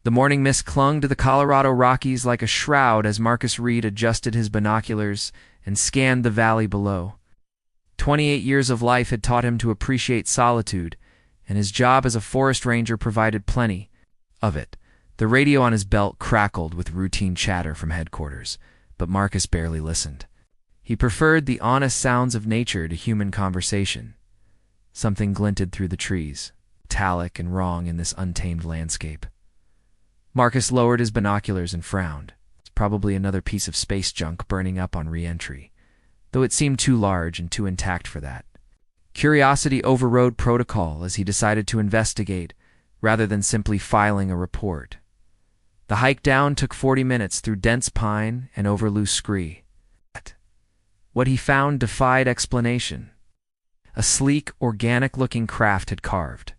The morning mist clung to the Colorado Rockies like a shroud as Marcus Reed adjusted his binoculars and scanned the valley below. 28 years of life had taught him to appreciate solitude, and his job as a forest ranger provided plenty of it. The radio on his belt crackled with routine chatter from headquarters, but Marcus barely listened. He preferred the honest sounds of nature to human conversation. Something glinted through the trees, metallic and wrong in this untamed landscape. Marcus lowered his binoculars and frowned. It's probably another piece of space junk burning up on re-entry, though it seemed too large and too intact for that. Curiosity overrode protocol as he decided to investigate, rather than simply filing a report. The hike down took 40 minutes through dense pine and over loose scree. What he found defied explanation. A sleek, organic-looking craft had carved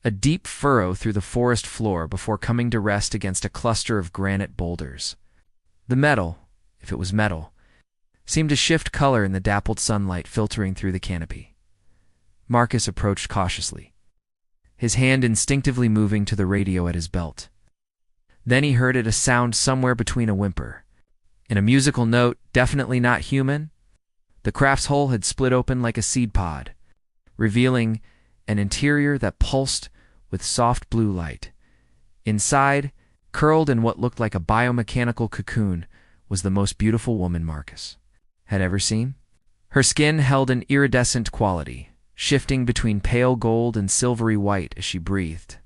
a deep furrow through the forest floor before coming to rest against a cluster of granite boulders. The metal, if it was metal, seemed to shift color in the dappled sunlight filtering through the canopy. Marcus approached cautiously, his hand instinctively moving to the radio at his belt. Then he heard it, a sound somewhere between a whimper and a musical note, definitely not human. The craft's hull had split open like a seed pod, revealing an interior that pulsed with soft blue light. Inside, curled in what looked like a biomechanical cocoon, was the most beautiful woman Marcus had ever seen. Her skin held an iridescent quality, shifting between pale gold and silvery white as she breathed.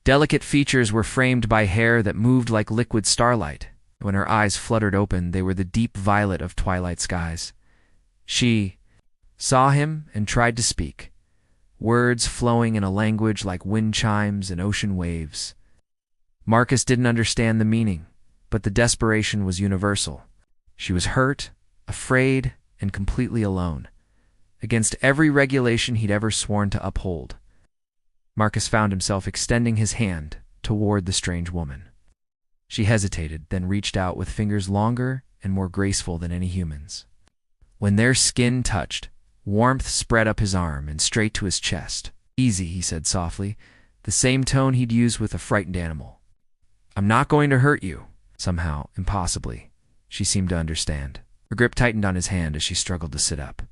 Delicate features were framed by hair that moved like liquid starlight. When her eyes fluttered open, they were the deep violet of twilight skies. She saw him and tried to speak, words flowing in a language like wind chimes and ocean waves. Marcus didn't understand the meaning, but the desperation was universal. She was hurt, afraid, and completely alone, against every regulation he'd ever sworn to uphold. Marcus found himself extending his hand toward the strange woman. She hesitated, then reached out with fingers longer and more graceful than any human's. When their skin touched, warmth spread up his arm and straight to his chest. "Easy," he said softly, the same tone he'd use with a frightened animal. "I'm not going to hurt you." Somehow, impossibly, she seemed to understand. Her grip tightened on his hand as she struggled to sit up.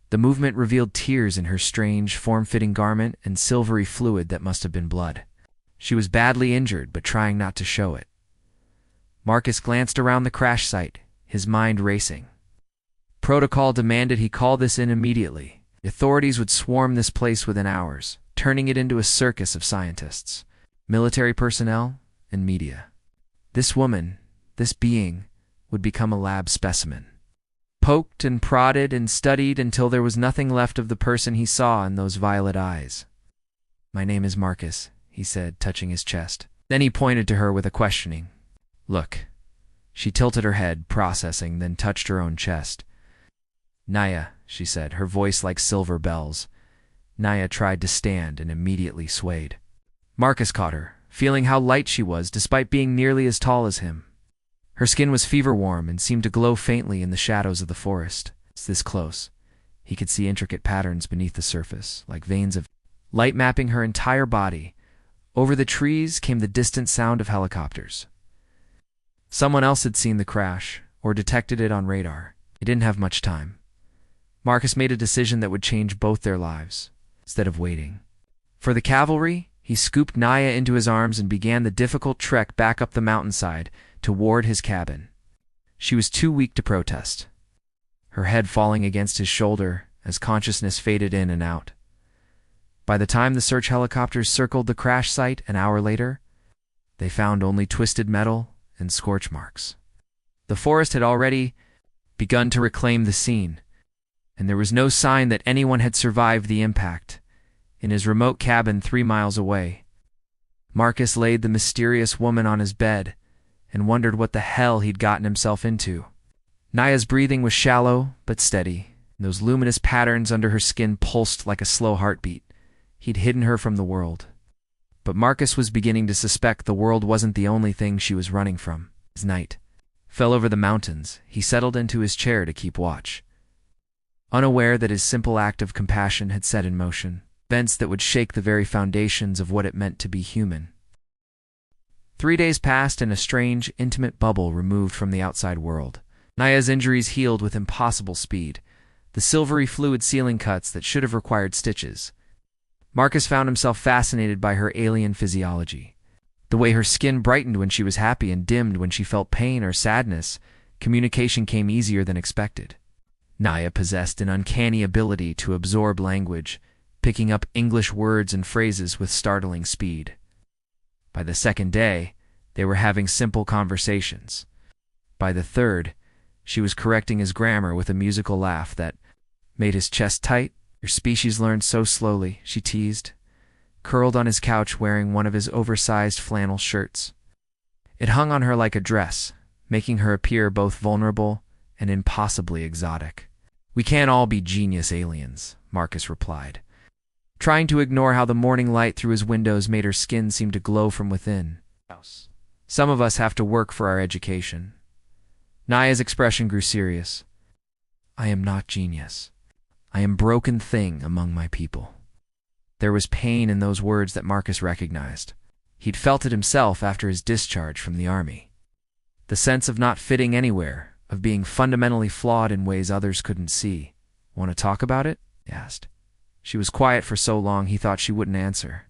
The movement revealed tears in her strange, form-fitting garment and silvery fluid that must have been blood. She was badly injured, but trying not to show it. Marcus glanced around the crash site, his mind racing. Protocol demanded he call this in immediately. Authorities would swarm this place within hours, turning it into a circus of scientists, military personnel, and media. This woman, this being, would become a lab specimen. Poked and prodded and studied until there was nothing left of the person he saw in those violet eyes. "My name is Marcus," he said, touching his chest. Then he pointed to her with a questioning look. She tilted her head, processing, then touched her own chest. "Naya," she said, her voice like silver bells. Naya tried to stand and immediately swayed. Marcus caught her, feeling how light she was despite being nearly as tall as him. Her skin was fever-warm and seemed to glow faintly in the shadows of the forest. This close, he could see intricate patterns beneath the surface, like veins of light mapping her entire body. Over the trees came the distant sound of helicopters. Someone else had seen the crash, or detected it on radar. They didn't have much time. Marcus made a decision that would change both their lives, instead of waiting. For the cavalry, he scooped Naya into his arms and began the difficult trek back up the mountainside toward his cabin. She was too weak to protest, her head falling against his shoulder as consciousness faded in and out. By the time the search helicopters circled the crash site an hour later, they found only twisted metal and scorch marks. The forest had already begun to reclaim the scene, and there was no sign that anyone had survived the impact. In his remote cabin 3 miles away, Marcus laid the mysterious woman on his bed and wondered what the hell he'd gotten himself into. Naya's breathing was shallow but steady, and those luminous patterns under her skin pulsed like a slow heartbeat. He'd hidden her from the world. But Marcus was beginning to suspect the world wasn't the only thing she was running from. As night fell over the mountains, he settled into his chair to keep watch, unaware that his simple act of compassion had set in motion events that would shake the very foundations of what it meant to be human. 3 days passed in a strange, intimate bubble removed from the outside world. Naya's injuries healed with impossible speed, the silvery fluid sealing cuts that should have required stitches. Marcus found himself fascinated by her alien physiology. The way her skin brightened when she was happy and dimmed when she felt pain or sadness, communication came easier than expected. Naya possessed an uncanny ability to absorb language, picking up English words and phrases with startling speed. By the second day, they were having simple conversations. By the third, she was correcting his grammar with a musical laugh that made his chest tight. "Your species learned so slowly," she teased, curled on his couch wearing one of his oversized flannel shirts. It hung on her like a dress, making her appear both vulnerable and impossibly exotic. "We can't all be genius aliens," Marcus replied, trying to ignore how the morning light through his windows made her skin seem to glow from within. "Some of us have to work for our education." Naya's expression grew serious. "I am not genius. I am broken thing among my people." There was pain in those words that Marcus recognized. He'd felt it himself after his discharge from the army. The sense of not fitting anywhere, of being fundamentally flawed in ways others couldn't see. "Want to talk about it?" he asked. She was quiet for so long he thought she wouldn't answer.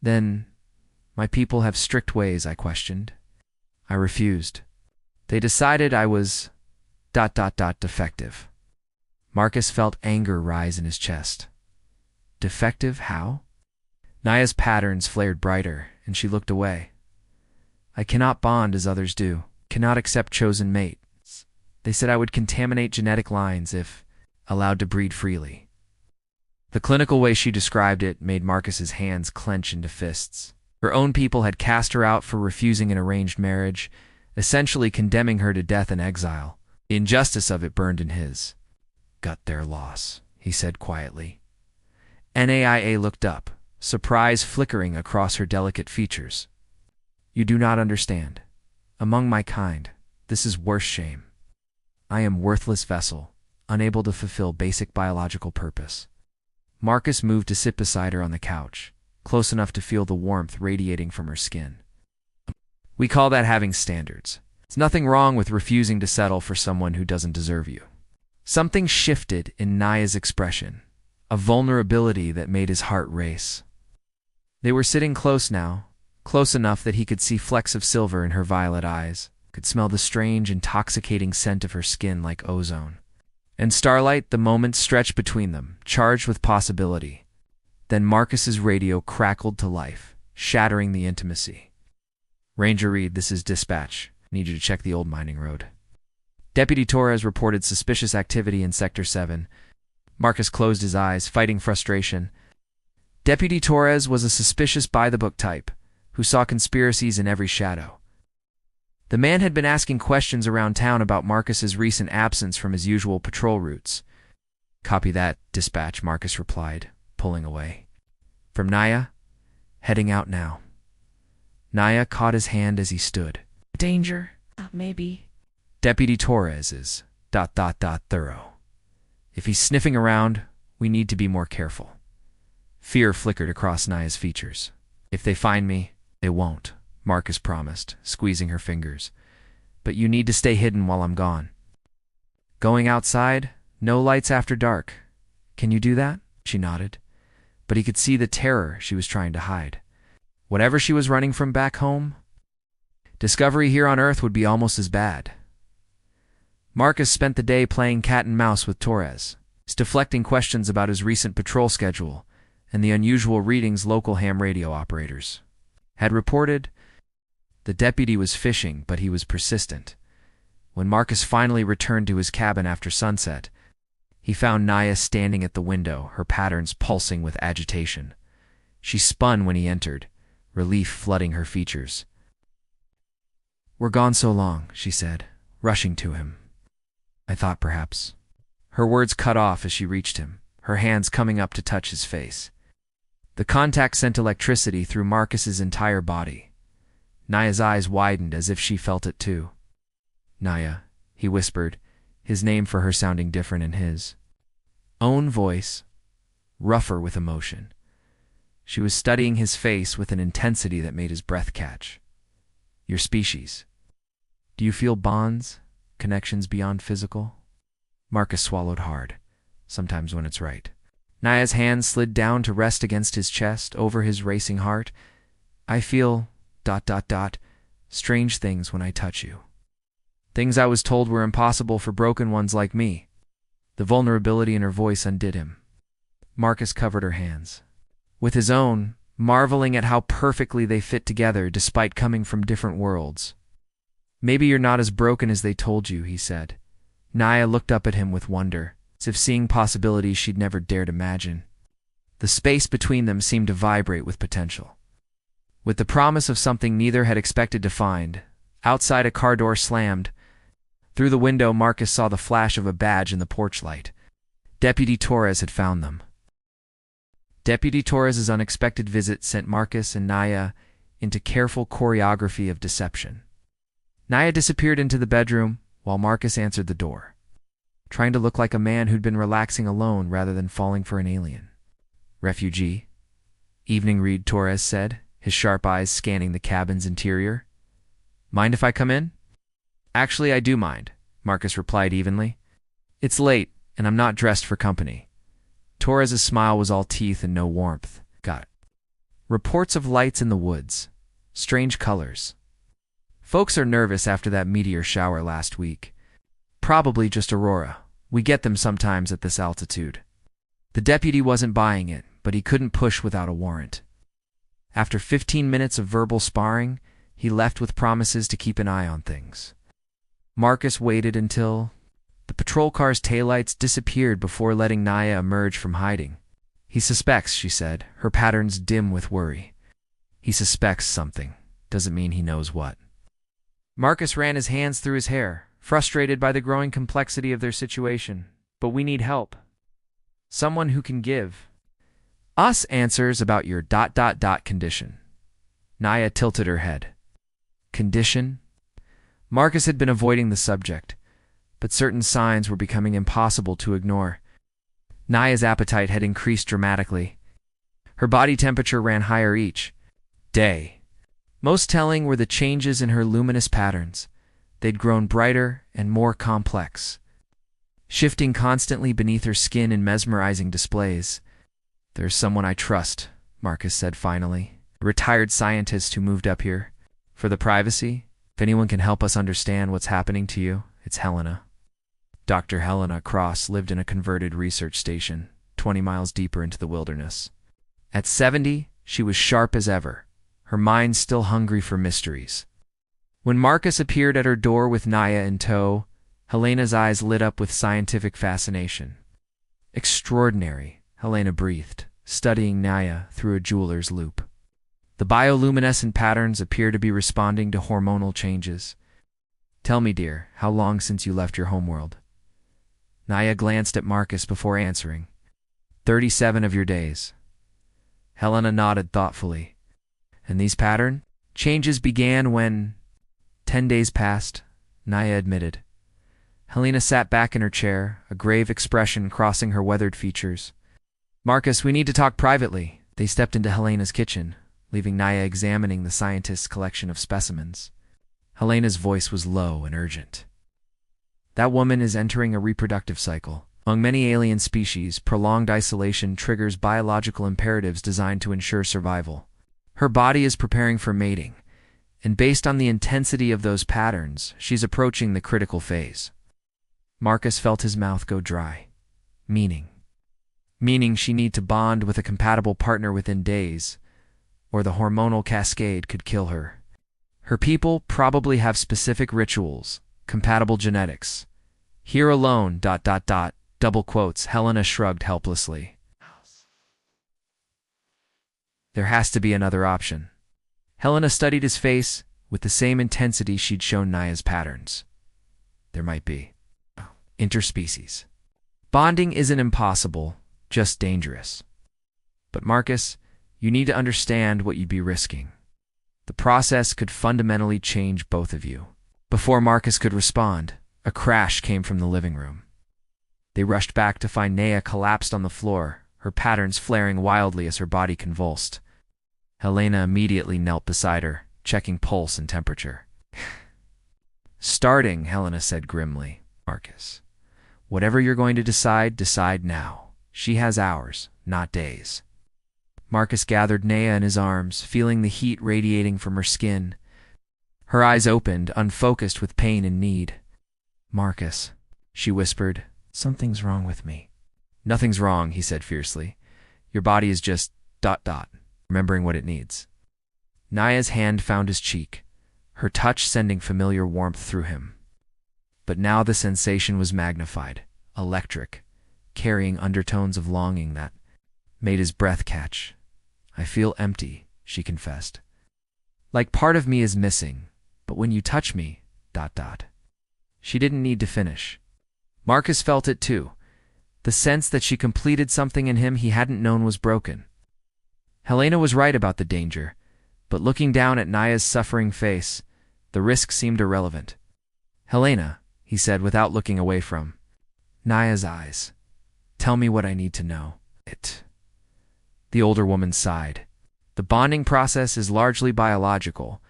"Then, my people have strict ways," I questioned. I refused. "They decided I was ... defective." Marcus felt anger rise in his chest. "Defective how?" Naya's patterns flared brighter, and she looked away. "I cannot bond as others do, cannot accept chosen mates. They said I would contaminate genetic lines if allowed to breed freely." The clinical way she described it made Marcus's hands clench into fists. Her own people had cast her out for refusing an arranged marriage, essentially condemning her to death and exile. The injustice of it burned in his. "Gut their loss," he said quietly. Naia looked up, surprise flickering across her delicate features. "You do not understand. Among my kind, this is worse shame. I am worthless vessel, unable to fulfill basic biological purpose." Marcus moved to sit beside her on the couch, close enough to feel the warmth radiating from her skin. "We call that having standards. There's nothing wrong with refusing to settle for someone who doesn't deserve you." Something shifted in Naya's expression, a vulnerability that made his heart race. They were sitting close now, close enough that he could see flecks of silver in her violet eyes, could smell the strange, intoxicating scent of her skin like ozone. In starlight, the moments stretched between them, charged with possibility. Then Marcus's radio crackled to life, shattering the intimacy. "Ranger Reed, this is dispatch. I need you to check the old mining road." Deputy Torres reported suspicious activity in Sector 7. Marcus closed his eyes, fighting frustration. Deputy Torres was a suspicious by-the-book type, who saw conspiracies in every shadow. The man had been asking questions around town about Marcus's recent absence from his usual patrol routes. "Copy that, dispatch," Marcus replied, pulling away. "From Naya? Heading out now." Naya caught his hand as he stood. "Danger? Maybe." "Deputy Torres is ... thorough. If he's sniffing around, we need to be more careful." Fear flickered across Naya's features. "If they find me, they won't," Marcus promised, squeezing her fingers. "But you need to stay hidden while I'm gone." "Going outside? No lights after dark. Can you do that?" She nodded. But he could see the terror she was trying to hide. Whatever she was running from back home, discovery here on Earth would be almost as bad. Marcus spent the day playing cat and mouse with Torres, deflecting questions about his recent patrol schedule and the unusual readings local ham radio operators had reported. The deputy was fishing, but he was persistent. When Marcus finally returned to his cabin after sunset, he found Naya standing at the window, her patterns pulsing with agitation. She spun when he entered, relief flooding her features. "We're gone so long," she said, rushing to him. "I thought perhaps..." Her words cut off as she reached him, her hands coming up to touch his face. The contact sent electricity through Marcus's entire body. Naya's eyes widened as if she felt it too. "Naya," he whispered, his name for her sounding different in his own voice, rougher with emotion. She was studying his face with an intensity that made his breath catch. Your species. Do you feel bonds, connections beyond physical? Marcus swallowed hard, sometimes when it's right. Naya's hand slid down to rest against his chest, over his racing heart. I feel... strange things when I touch you. Things I was told were impossible for broken ones like me. The vulnerability in her voice undid him. Marcus covered her hands with his own, marveling at how perfectly they fit together despite coming from different worlds. Maybe you're not as broken as they told you, he said. Naya looked up at him with wonder, as if seeing possibilities she'd never dared imagine. The space between them seemed to vibrate with potential. With the promise of something neither had expected to find, outside a car door slammed. Through the window, Marcus saw the flash of a badge in the porch light. Deputy Torres had found them. Deputy Torres's unexpected visit sent Marcus and Naya into careful choreography of deception. Naya disappeared into the bedroom, while Marcus answered the door, trying to look like a man who'd been relaxing alone rather than falling for an alien. Refugee? Evening read, Torres said, his sharp eyes scanning the cabin's interior. Mind if I come in? Actually, I do mind, Marcus replied evenly. It's late, and I'm not dressed for company. Torres's smile was all teeth and no warmth. Got it. Reports of lights in the woods. Strange colors. Folks are nervous after that meteor shower last week. Probably just aurora. We get them sometimes at this altitude. The deputy wasn't buying it, but he couldn't push without a warrant. After 15 minutes of verbal sparring, he left with promises to keep an eye on things. Marcus waited until the patrol car's taillights disappeared before letting Naya emerge from hiding. He suspects, she said, her patterns dim with worry. He suspects something. Doesn't mean he knows what. Marcus ran his hands through his hair, frustrated by the growing complexity of their situation. But we need help. Someone who can give us answers about your condition. Naya tilted her head. Condition? Marcus had been avoiding the subject, but certain signs were becoming impossible to ignore. Naya's appetite had increased dramatically. Her body temperature ran higher each day. Most telling were the changes in her luminous patterns. They'd grown brighter and more complex, shifting constantly beneath her skin in mesmerizing displays. There's someone I trust, Marcus said finally, a retired scientist who moved up here. For the privacy, if anyone can help us understand what's happening to you, it's Helena. Dr. Helena Cross lived in a converted research station, 20 miles deeper into the wilderness. At 70, she was sharp as ever, her mind still hungry for mysteries. When Marcus appeared at her door with Naya in tow, Helena's eyes lit up with scientific fascination. Extraordinary, Helena breathed, studying Naya through a jeweler's loupe. The bioluminescent patterns appear to be responding to hormonal changes. Tell me, dear, how long since you left your homeworld? Naya glanced at Marcus before answering. 37 of your days. Helena nodded thoughtfully. And these pattern changes began when 10 days passed, Naya admitted. Helena sat back in her chair, a grave expression crossing her weathered features. Marcus, we need to talk privately. They stepped into Helena's kitchen, leaving Naya examining the scientist's collection of specimens. Helena's voice was low and urgent. That woman is entering a reproductive cycle. Among many alien species, prolonged isolation triggers biological imperatives designed to ensure survival. Her body is preparing for mating, and based on the intensity of those patterns, she's approaching the critical phase. Marcus felt his mouth go dry. Meaning she need to bond with a compatible partner within days, or the hormonal cascade could kill her. Her people probably have specific rituals, compatible genetics. Here alone, double quotes, Helena shrugged helplessly. There has to be another option. Helena studied his face with the same intensity she'd shown Naya's patterns. There might be. Interspecies. Bonding isn't impossible, just dangerous. But Marcus, you need to understand what you'd be risking. The process could fundamentally change both of you. Before Marcus could respond, a crash came from the living room. They rushed back to find Naya collapsed on the floor, her patterns flaring wildly as her body convulsed. Helena immediately knelt beside her, checking pulse and temperature. Starting, Helena said grimly. Marcus, whatever you're going to decide, decide now. She has hours, not days. Marcus gathered Naya in his arms, feeling the heat radiating from her skin. Her eyes opened, unfocused with pain and need. Marcus, she whispered, something's wrong with me. Nothing's wrong, he said fiercely. Your body is just ... remembering what it needs. Naya's hand found his cheek, her touch sending familiar warmth through him. But now the sensation was magnified, electric, carrying undertones of longing that made his breath catch. I feel empty, she confessed. Like part of me is missing, but when you touch me ... She didn't need to finish. Marcus felt it too, the sense that she completed something in him he hadn't known was broken. Helena was right about the danger, but looking down at Naya's suffering face, the risk seemed irrelevant. Helena, he said without looking away from Naya's eyes, tell me what I need to know. The older woman sighed. The bonding process is largely biological,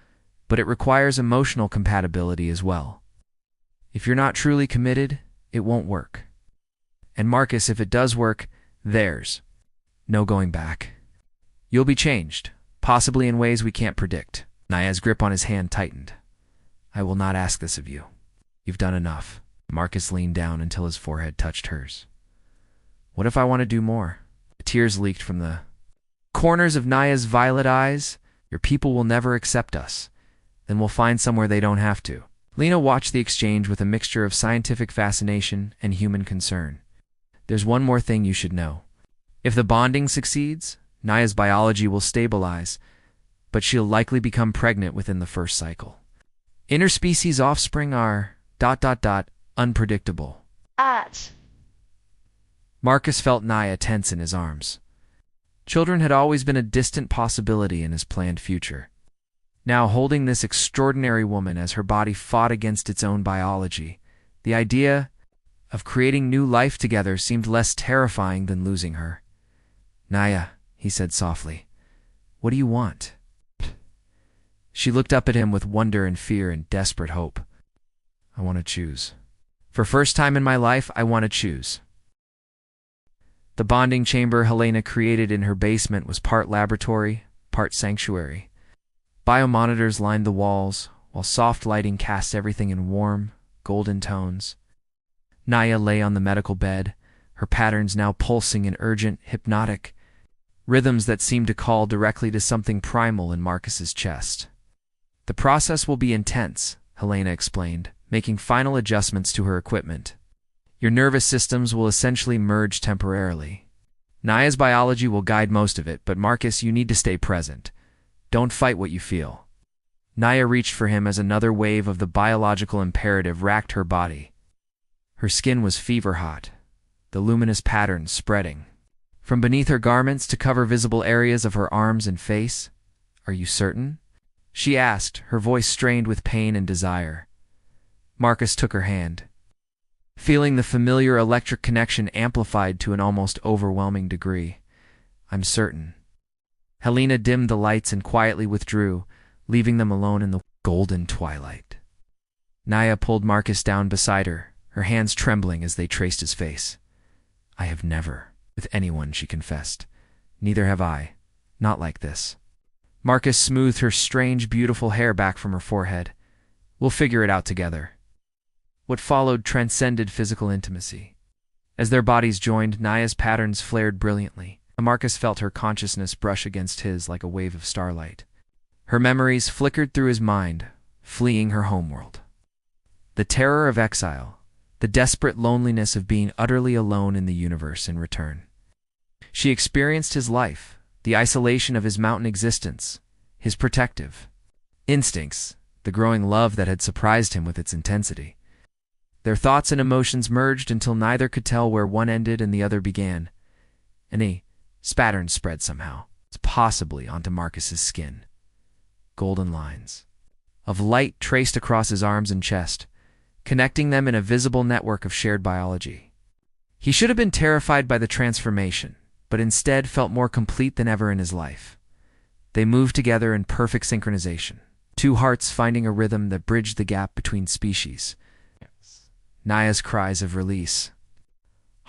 but it requires emotional compatibility as well. If you're not truly committed, it won't work. And Marcus, if it does work, there's no going back. You'll be changed, possibly in ways we can't predict. Naya's grip on his hand tightened. I will not ask this of you. You've done enough. Marcus leaned down until his forehead touched hers. What if I want to do more? Tears leaked from the corners of Naya's violet eyes. Your people will never accept us. Then we'll find somewhere they don't have to. Lena watched the exchange with a mixture of scientific fascination and human concern. There's one more thing you should know. If the bonding succeeds, Naya's biology will stabilize, but she'll likely become pregnant within the first cycle. Interspecies offspring are ... unpredictable. Marcus felt Naya tense in his arms. Children had always been a distant possibility in his planned future. Now, holding this extraordinary woman as her body fought against its own biology, the idea of creating new life together seemed less terrifying than losing her. Naya, he said softly, what do you want? She looked up at him with wonder and fear and desperate hope. I want to choose. For first time in my life, I want to choose. The bonding chamber Helena created in her basement was part laboratory, part sanctuary. Biomonitors lined the walls, while soft lighting cast everything in warm, golden tones. Naya lay on the medical bed, her patterns now pulsing in urgent, hypnotic rhythms that seemed to call directly to something primal in Marcus's chest. The process will be intense, Helena explained, making final adjustments to her equipment. Your nervous systems will essentially merge temporarily. Naya's biology will guide most of it, but Marcus, you need to stay present. Don't fight what you feel. Naya reached for him as another wave of the biological imperative racked her body. Her skin was fever-hot, the luminous patterns spreading from beneath her garments to cover visible areas of her arms and face. Are you certain? She asked, her voice strained with pain and desire. Marcus took her hand, feeling the familiar electric connection amplified to an almost overwhelming degree. I'm certain. Helena dimmed the lights and quietly withdrew, leaving them alone in the golden twilight. Naya pulled Marcus down beside her, her hands trembling as they traced his face. I have never, with anyone, she confessed. Neither have I. Not like this. Marcus smoothed her strange, beautiful hair back from her forehead. We'll figure it out together. What followed transcended physical intimacy. As their bodies joined, Naya's patterns flared brilliantly. Marcus felt her consciousness brush against his like a wave of starlight. Her memories flickered through his mind, fleeing her homeworld. The terror of exile, the desperate loneliness of being utterly alone in the universe in return. She experienced his life, the isolation of his mountain existence, his protective instincts, the growing love that had surprised him with its intensity. Their thoughts and emotions merged until neither could tell where one ended and the other began. A pattern spread somehow, possibly onto Marcus's skin. Golden lines of light traced across his arms and chest, connecting them in a visible network of shared biology. He should have been terrified by the transformation, but instead felt more complete than ever in his life. They moved together in perfect synchronization, two hearts finding a rhythm that bridged the gap between species. Naya's cries of release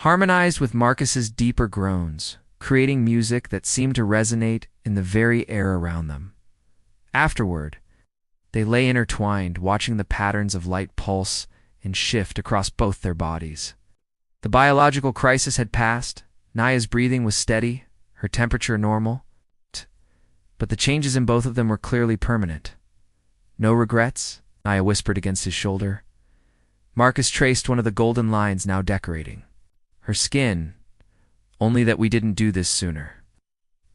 harmonized with Marcus's deeper groans, creating music that seemed to resonate in the very air around them. Afterward, they lay intertwined, watching the patterns of light pulse and shift across both their bodies. The biological crisis had passed. Naya's breathing was steady, her temperature normal, but the changes in both of them were clearly permanent. "No regrets?" Naya whispered against his shoulder. Marcus traced one of the golden lines now decorating her skin, "Only that we didn't do this sooner."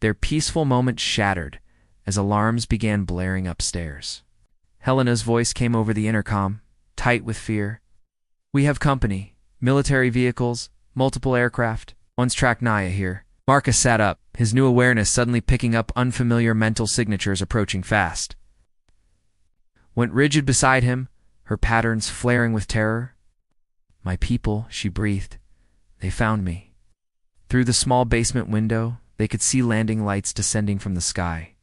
Their peaceful moment shattered as alarms began blaring upstairs. Helena's voice came over the intercom, tight with fear. "We have company. Military vehicles, multiple aircraft. One's tracked Naya here." Marcus sat up, his new awareness suddenly picking up unfamiliar mental signatures approaching fast. Went rigid beside him, her patterns flaring with terror. "My people," she breathed. "They found me." Through the small basement window, they could see landing lights descending from the sky.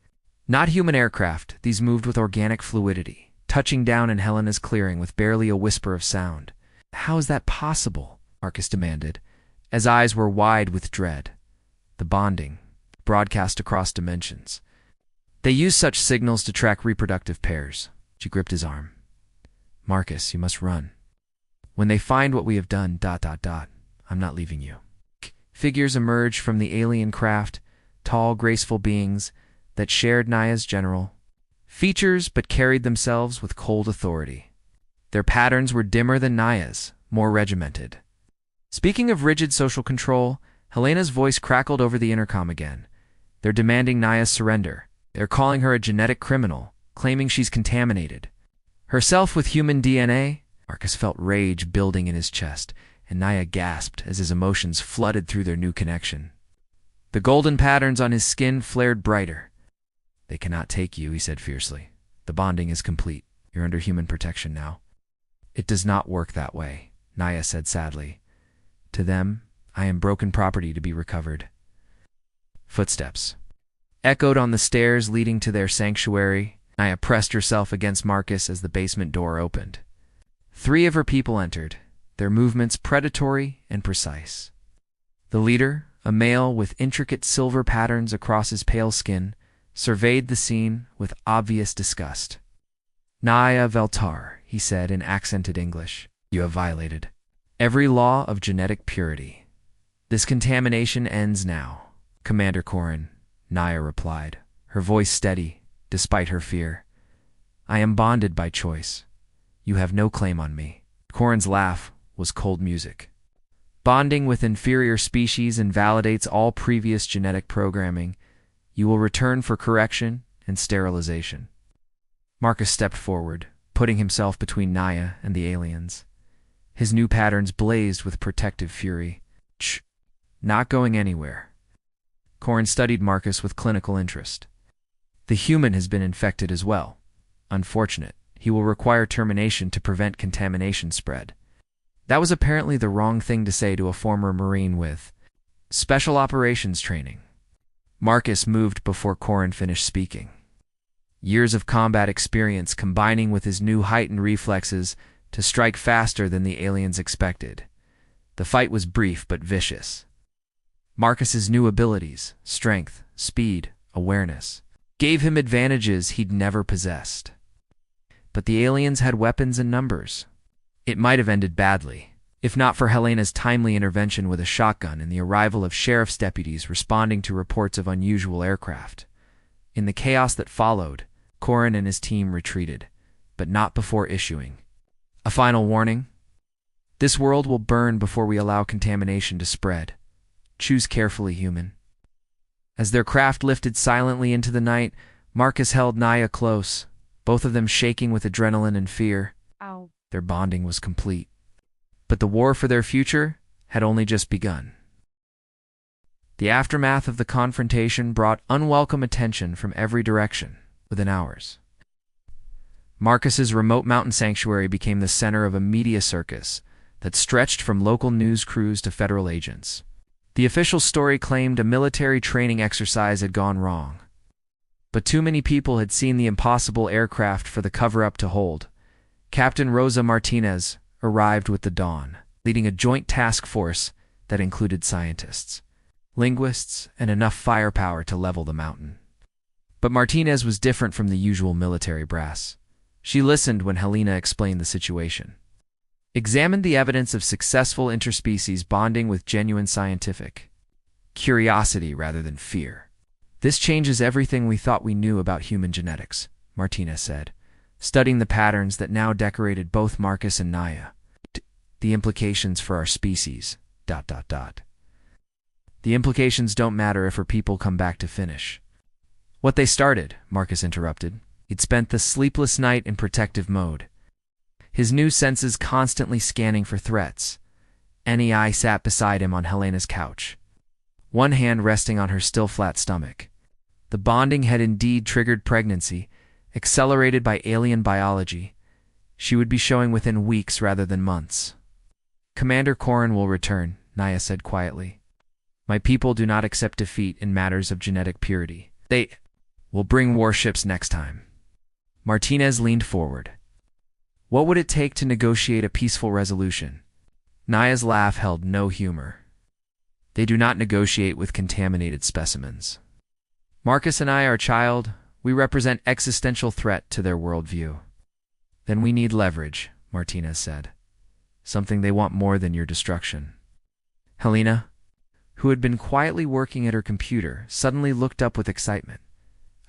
Not human aircraft, these moved with organic fluidity, touching down in Helena's clearing with barely a whisper of sound. "How is that possible?" Marcus demanded, as eyes were wide with dread. "The bonding, broadcast across dimensions. They use such signals to track reproductive pairs." She gripped his arm. "Marcus, you must run. When they find what we have done, I'm not leaving you." Figures emerged from the alien craft, tall, graceful beings that shared Naya's general features but carried themselves with cold authority. Their patterns were dimmer than Naya's, more regimented. Speaking of rigid social control, Helena's voice crackled over the intercom again. "They're demanding Naya's surrender. They're calling her a genetic criminal, claiming she's contaminated. Herself with human DNA?" Marcus felt rage building in his chest, and Naya gasped as his emotions flooded through their new connection. The golden patterns on his skin flared brighter. "They cannot take you," he said fiercely. "The bonding is complete. You're under human protection now." "It does not work that way," Naya said sadly. "To them, I am broken property to be recovered." Footsteps echoed on the stairs leading to their sanctuary. Naya pressed herself against Marcus as the basement door opened. 3 of her people entered, their movements predatory and precise. The leader, a male with intricate silver patterns across his pale skin, surveyed the scene with obvious disgust. "Naya Veltar," he said in accented English, "you have violated every law of genetic purity. This contamination ends now." "Commander Corin," Naya replied, her voice steady, despite her fear. "I am bonded by choice. You have no claim on me." Corin's laugh was cold music. "Bonding with inferior species invalidates all previous genetic programming. You will return for correction and sterilization." Marcus stepped forward, putting himself between Naya and the aliens. His new patterns blazed with protective fury. "Shh, not going anywhere." Corin studied Marcus with clinical interest. "The human has been infected as well. Unfortunate. He will require termination to prevent contamination spread." That was apparently the wrong thing to say to a former Marine with special operations training. Marcus moved before Corin finished speaking. Years of combat experience combining with his new heightened reflexes to strike faster than the aliens expected. The fight was brief but vicious. Marcus's new abilities, strength, speed, awareness, gave him advantages he'd never possessed. But the aliens had weapons in numbers. It might have ended badly, if not for Helena's timely intervention with a shotgun and the arrival of sheriff's deputies responding to reports of unusual aircraft. In the chaos that followed, Corin and his team retreated, but not before issuing a final warning. "This world will burn before we allow contamination to spread. Choose carefully, human." As their craft lifted silently into the night, Marcus held Naya close, both of them shaking with adrenaline and fear. Ow. Their bonding was complete. But the war for their future had only just begun. The aftermath of the confrontation brought unwelcome attention from every direction within hours. Marcus's remote mountain sanctuary became the center of a media circus that stretched from local news crews to federal agents. The official story claimed a military training exercise had gone wrong. But too many people had seen the impossible aircraft for the cover-up to hold. Captain Rosa Martinez arrived with the dawn, leading a joint task force that included scientists, linguists, and enough firepower to level the mountain. But Martinez was different from the usual military brass. She listened when Helena explained the situation, examined the evidence of successful interspecies bonding with genuine scientific curiosity rather than fear. "This changes everything we thought we knew about human genetics," Martinez said, studying the patterns that now decorated both Marcus and Naya. "The implications for our species, ... The implications don't matter if our people come back to finish what they started," Marcus interrupted. He'd spent the sleepless night in protective mode, his new senses constantly scanning for threats. NEI sat beside him on Helena's couch, one hand resting on her still flat stomach. The bonding had indeed triggered pregnancy, accelerated by alien biology. She would be showing within weeks rather than months. "Commander Corin will return," Naya said quietly. "My people do not accept defeat in matters of genetic purity. They will bring warships next time." Martinez leaned forward. "What would it take to negotiate a peaceful resolution?" Naya's laugh held no humor. "They do not negotiate with contaminated specimens. Marcus and I are child. We represent existential threat to their worldview." "Then we need leverage," Martinez said. "Something they want more than your destruction." Helena, who had been quietly working at her computer, suddenly looked up with excitement.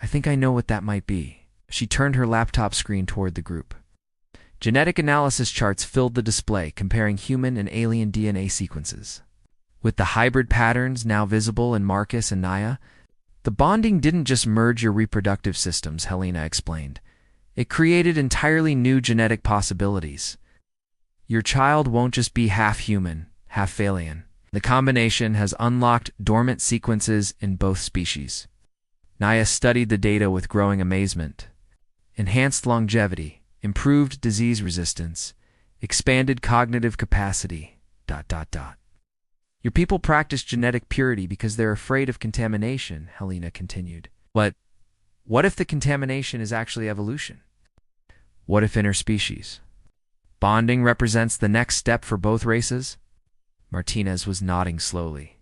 "I think I know what that might be." She turned her laptop screen toward the group. Genetic analysis charts filled the display, comparing human and alien DNA sequences. With the hybrid patterns now visible in Marcus and Naya, the bonding didn't just merge your reproductive systems, Helena explained. It created entirely new genetic possibilities. Your child won't just be half human, half alien. The combination has unlocked dormant sequences in both species. Naya studied the data with growing amazement. Enhanced longevity, improved disease resistance, expanded cognitive capacity, ... Your people practice genetic purity because they're afraid of contamination, Helena continued. But what if the contamination is actually evolution? What if interspecies bonding represents the next step for both races? Martinez was nodding slowly.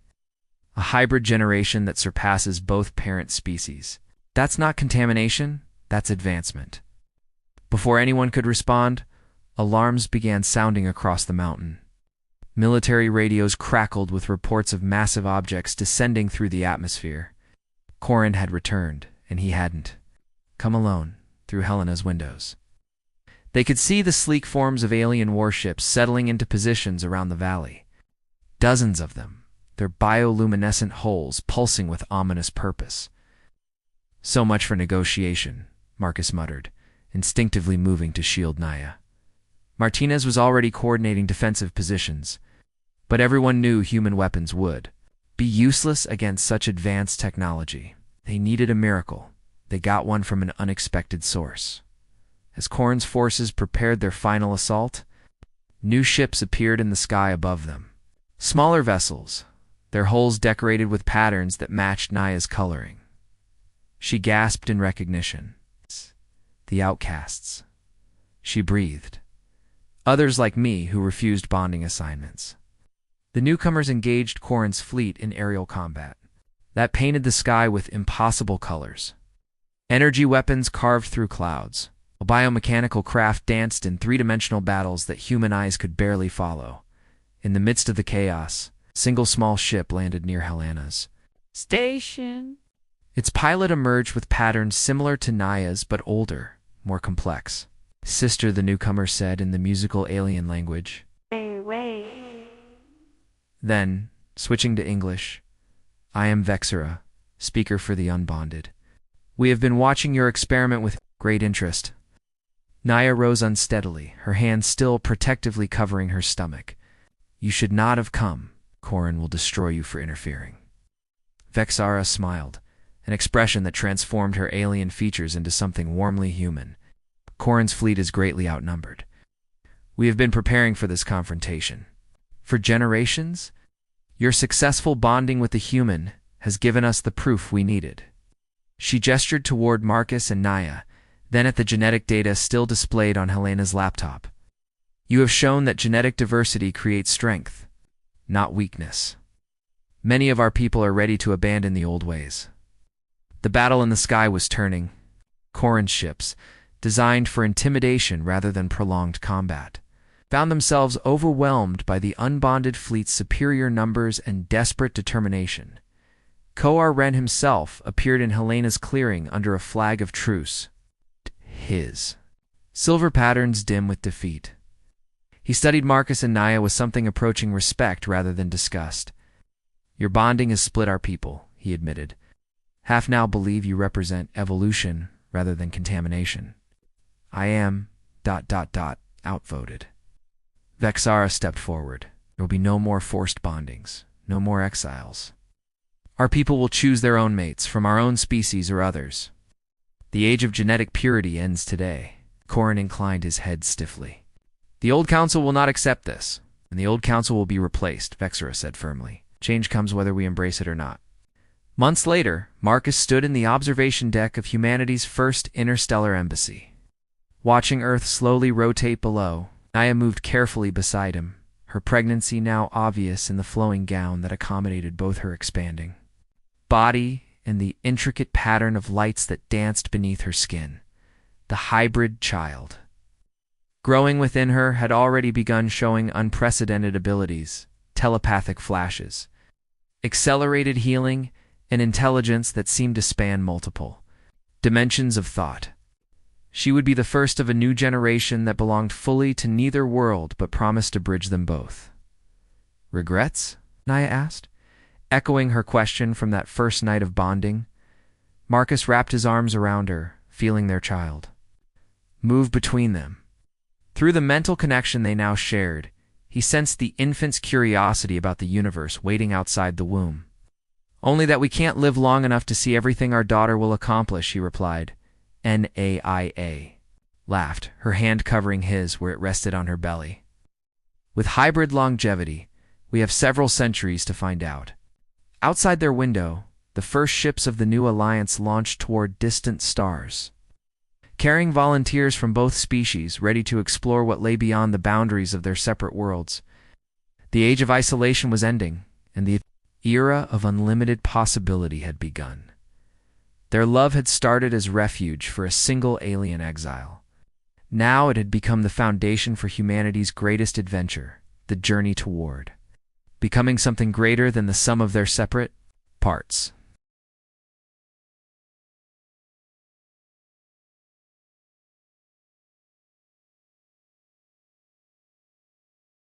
A hybrid generation that surpasses both parent species. That's not contamination, that's advancement. Before anyone could respond, alarms began sounding across the mountain. Military radios crackled with reports of massive objects descending through the atmosphere. Corin had returned, and he hadn't come alone through Helena's windows. They could see the sleek forms of alien warships settling into positions around the valley. Dozens of them, their bioluminescent hulls pulsing with ominous purpose. "So much for negotiation," Marcus muttered, instinctively moving to shield Naya. Martinez was already coordinating defensive positions, but everyone knew human weapons would be useless against such advanced technology. They needed a miracle. They got one from an unexpected source. As Corin's forces prepared their final assault, new ships appeared in the sky above them. Smaller vessels, their hulls decorated with patterns that matched Naya's coloring. She gasped in recognition. The outcasts. She breathed. Others like me who refused bonding assignments. The newcomers engaged Corin's fleet in aerial combat. That painted the sky with impossible colors. Energy weapons carved through clouds. A biomechanical craft danced in three-dimensional battles that human eyes could barely follow. In the midst of the chaos, a single small ship landed near Helena's station. Its pilot emerged with patterns similar to Naya's but older, more complex. "Sister," the newcomer said in the musical alien language. Wait. Then, switching to English, "I am Vexera, speaker for the unbonded. We have been watching your experiment with great interest." Naya rose unsteadily, her hand still protectively covering her stomach. "You should not have come. Corin will destroy you for interfering." Vexera smiled, an expression that transformed her alien features into something warmly human. "Corin's fleet is greatly outnumbered. We have been preparing for this confrontation for generations. Your successful bonding with the human has given us the proof we needed." She gestured toward Marcus and Naya, then at the genetic data still displayed on Helena's laptop. You have shown that genetic diversity creates strength, not weakness. Many of our people are ready to abandon the old ways. The battle in the sky was turning. Corran ships, designed for intimidation rather than prolonged combat, found themselves overwhelmed by the unbonded fleet's superior numbers and desperate determination. Koar Ren himself appeared in Helena's clearing under a flag of truce. His silver patterns dim with defeat. He studied Marcus and Naya with something approaching respect rather than disgust. Your bonding has split our people, he admitted. Half now believe you represent evolution rather than contamination. I am... outvoted. Vexara stepped forward. There will be no more forced bondings, no more exiles. Our people will choose their own mates from our own species or others. The age of genetic purity ends today. Corran inclined his head stiffly. The old council will not accept this, and the old council will be replaced, Vexara said firmly. Change comes whether we embrace it or not. Months later, Marcus stood in the observation deck of humanity's first interstellar embassy. Watching Earth slowly rotate below, Naya moved carefully beside him, her pregnancy now obvious in the flowing gown that accommodated both her expanding body and the intricate pattern of lights that danced beneath her skin. The hybrid child, growing within her, had already begun showing unprecedented abilities, telepathic flashes, accelerated healing, and intelligence that seemed to span multiple dimensions of thought. She would be the first of a new generation that belonged fully to neither world but promised to bridge them both. Regrets? Naya asked, echoing her question from that first night of bonding. Marcus wrapped his arms around her, feeling their child move between them. Through the mental connection they now shared, he sensed the infant's curiosity about the universe waiting outside the womb. Only that we can't live long enough to see everything our daughter will accomplish, he replied. Naia laughed, her hand covering his where it rested on her belly. With hybrid longevity, we have several centuries to find out. Outside their window, the first ships of the new alliance launched toward distant stars, carrying volunteers from both species ready to explore what lay beyond the boundaries of their separate worlds. The age of isolation was ending, and the era of unlimited possibility had begun. Their love had started as refuge for a single alien exile. Now it had become the foundation for humanity's greatest adventure, the journey toward becoming something greater than the sum of their separate parts.